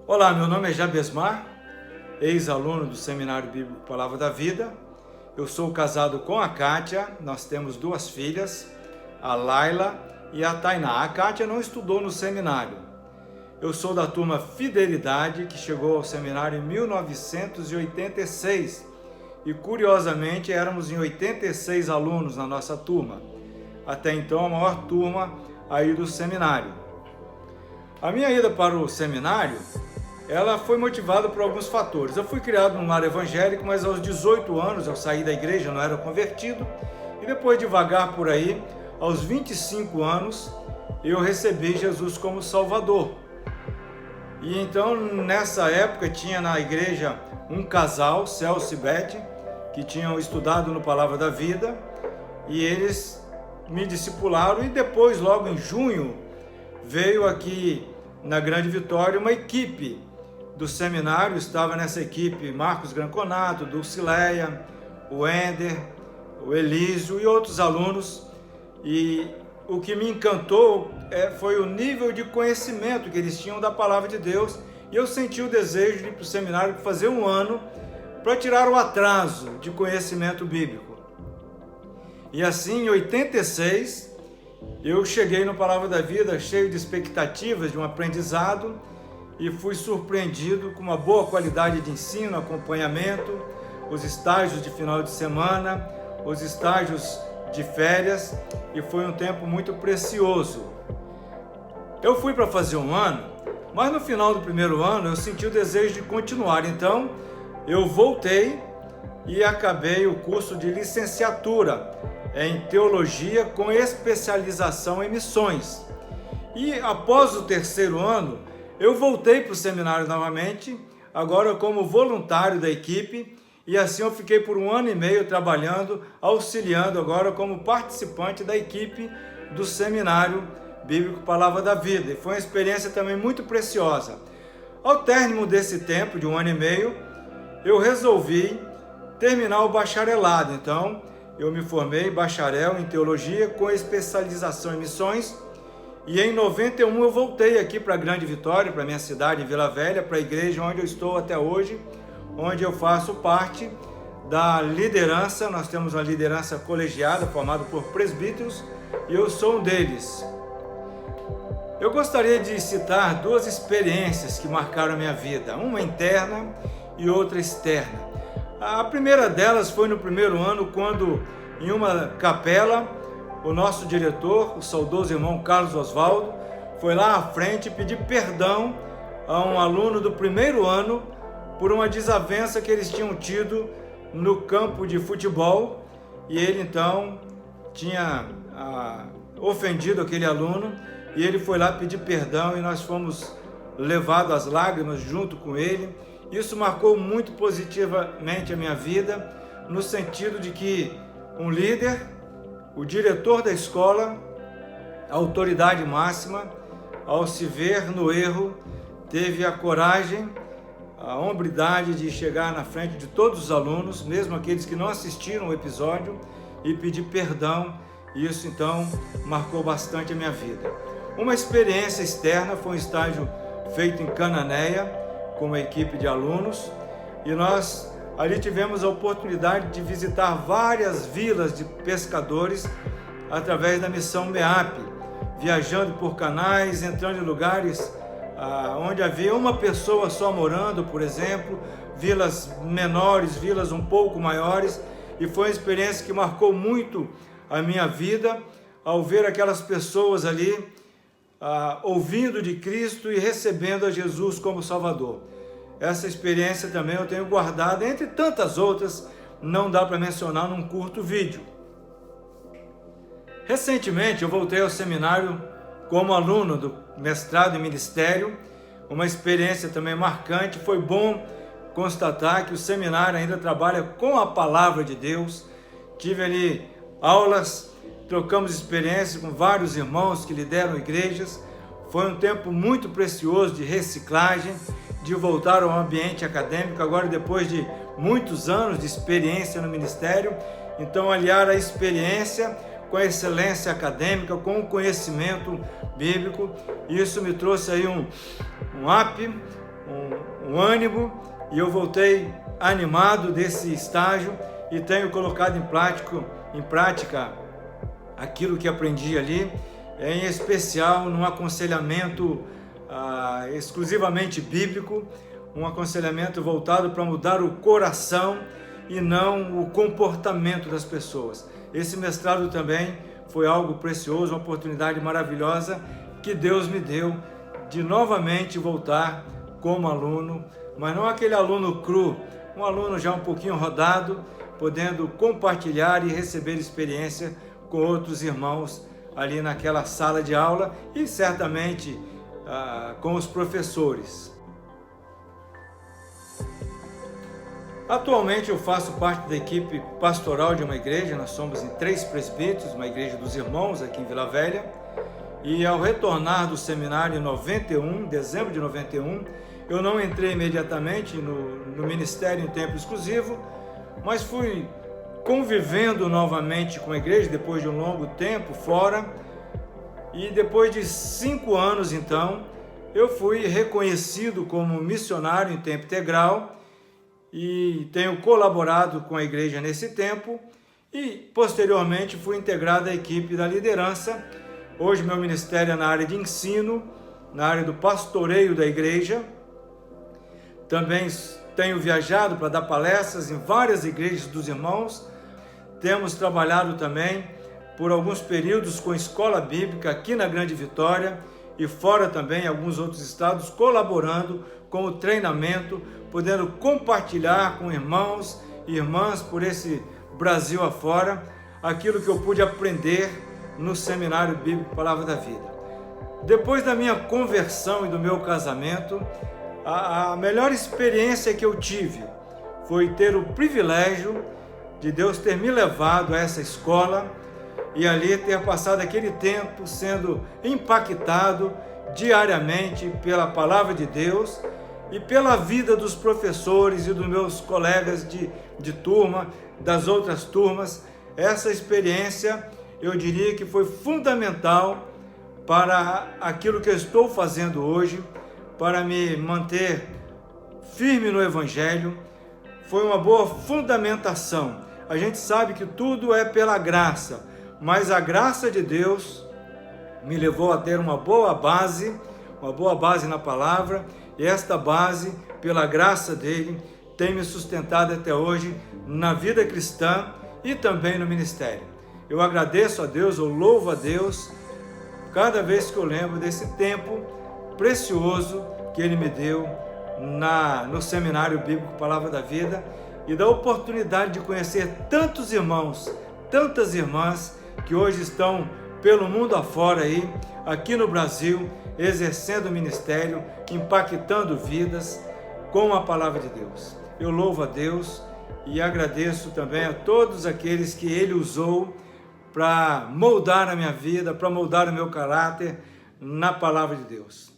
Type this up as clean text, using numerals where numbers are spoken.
Olá, meu nome é Jabesmar, ex-aluno do Seminário Bíblico Palavra da Vida. Eu sou casado com a Kátia, nós temos duas filhas, a Laila e a Tainá. A Kátia não estudou no seminário. Eu sou da turma Fidelidade, que chegou ao seminário em 1986 e, curiosamente, éramos em 86 alunos na nossa turma. Até então, a maior turma aí do seminário. A minha ida para o seminário, ela foi motivada por alguns fatores. Eu fui criado num lar evangélico, mas aos 18 anos eu saí da igreja, não era convertido, e depois devagar por aí, aos 25 anos, eu recebi Jesus como Salvador. E então, nessa época, tinha na igreja um casal, Celso e Beth, que tinham estudado no Palavra da Vida, e eles me discipularam, e depois, logo em junho, veio aqui na Grande Vitória uma equipe do seminário. Estava nessa equipe Marcos Granconato, Dulcileia, o Ender, o Elísio e outros alunos, e o que me encantou foi o nível de conhecimento que eles tinham da Palavra de Deus, e eu senti o desejo de ir para o seminário fazer um ano para tirar o atraso de conhecimento bíblico. E assim, em 86, eu cheguei no Palavra da Vida cheio de expectativas de um aprendizado e fui surpreendido com uma boa qualidade de ensino, acompanhamento, os estágios de final de semana, os estágios de férias, e foi um tempo muito precioso. Eu fui para fazer um ano, mas no final do primeiro ano eu senti o desejo de continuar, então eu voltei e acabei o curso de licenciatura em teologia com especialização em missões. E após o terceiro ano, eu voltei para o seminário novamente, agora como voluntário da equipe, e assim eu fiquei por 1 ano e meio trabalhando, auxiliando agora como participante da equipe do Seminário Bíblico Palavra da Vida. E foi uma experiência também muito preciosa. Ao término desse tempo, de 1 ano e meio, eu resolvi terminar o bacharelado. Então, eu me formei bacharel em teologia com especialização em missões, e em 91 eu voltei aqui para a Grande Vitória, para a minha cidade, em Vila Velha, para a igreja onde eu estou até hoje, onde eu faço parte da liderança. Nós temos uma liderança colegiada formada por presbíteros e eu sou um deles. Eu gostaria de citar duas experiências que marcaram a minha vida, uma interna e outra externa. A primeira delas foi no primeiro ano, quando em uma capela, o nosso diretor, o saudoso irmão Carlos Oswaldo, foi lá à frente pedir perdão a um aluno do primeiro ano por uma desavença que eles tinham tido no campo de futebol, e ele então tinha ofendido aquele aluno, e ele foi lá pedir perdão e nós fomos levados às lágrimas junto com ele. Isso marcou muito positivamente a minha vida, no sentido de que um líder, o diretor da escola, a autoridade máxima, ao se ver no erro, teve a coragem, a hombridade de chegar na frente de todos os alunos, mesmo aqueles que não assistiram o episódio, e pedir perdão. E isso então marcou bastante a minha vida. Uma experiência externa foi um estágio feito em Cananéia com uma equipe de alunos, e nós ali tivemos a oportunidade de visitar várias vilas de pescadores através da missão MEAP, viajando por canais, entrando em lugares onde havia uma pessoa só morando, por exemplo, vilas menores, vilas um pouco maiores, e foi uma experiência que marcou muito a minha vida, ao ver aquelas pessoas ali ouvindo de Cristo e recebendo a Jesus como Salvador. Essa experiência também eu tenho guardado, entre tantas outras, não dá para mencionar num curto vídeo. Recentemente eu voltei ao seminário como aluno do mestrado em ministério, uma experiência também marcante. Foi bom constatar que o seminário ainda trabalha com a Palavra de Deus. Tive ali aulas, trocamos experiências com vários irmãos que lideram igrejas. Foi um tempo muito precioso de reciclagem, de voltar ao ambiente acadêmico, agora depois de muitos anos de experiência no ministério. Então, aliar a experiência com a excelência acadêmica, com o conhecimento bíblico, isso me trouxe aí um up, um ânimo, e eu voltei animado desse estágio e tenho colocado em prática aquilo que aprendi ali, em especial num aconselhamento exclusivamente bíblico, um aconselhamento voltado para mudar o coração e não o comportamento das pessoas. Esse mestrado também foi algo precioso, uma oportunidade maravilhosa que Deus me deu de novamente voltar como aluno, mas não aquele aluno cru, um aluno já um pouquinho rodado, podendo compartilhar e receber experiência com outros irmãos ali naquela sala de aula e certamente com os professores. Atualmente eu faço parte da equipe pastoral de uma igreja, nós somos em 3 presbíteros, uma igreja dos irmãos aqui em Vila Velha, e ao retornar do seminário em dezembro de 91, eu não entrei imediatamente no ministério em tempo exclusivo, mas fui convivendo novamente com a igreja depois de um longo tempo fora, e depois de 5 anos então, eu fui reconhecido como missionário em tempo integral e tenho colaborado com a igreja nesse tempo e posteriormente fui integrado à equipe da liderança. Hoje meu ministério é na área de ensino, na área do pastoreio da igreja. Também tenho viajado para dar palestras em várias igrejas dos irmãos. Temos trabalhado também por alguns períodos com escola bíblica aqui na Grande Vitória e fora também em alguns outros estados, colaborando com o treinamento, podendo compartilhar com irmãos e irmãs por esse Brasil afora, aquilo que eu pude aprender no Seminário Bíblico Palavra da Vida. Depois da minha conversão e do meu casamento, a melhor experiência que eu tive foi ter o privilégio de Deus ter me levado a essa escola e ali ter passado aquele tempo sendo impactado diariamente pela Palavra de Deus e pela vida dos professores e dos meus colegas de turma, das outras turmas. Essa experiência, eu diria que foi fundamental para aquilo que eu estou fazendo hoje, para me manter firme no Evangelho. Foi uma boa fundamentação. A gente sabe que tudo é pela graça, mas a graça de Deus me levou a ter uma boa base na palavra, e esta base, pela graça dele, tem me sustentado até hoje na vida cristã e também no ministério. Eu agradeço a Deus, eu louvo a Deus cada vez que eu lembro desse tempo precioso que ele me deu no Seminário Bíblico Palavra da Vida e da oportunidade de conhecer tantos irmãos, tantas irmãs que hoje estão pelo mundo afora aí, aqui no Brasil, exercendo o ministério, impactando vidas com a Palavra de Deus. Eu louvo a Deus e agradeço também a todos aqueles que Ele usou para moldar a minha vida, para moldar o meu caráter na Palavra de Deus.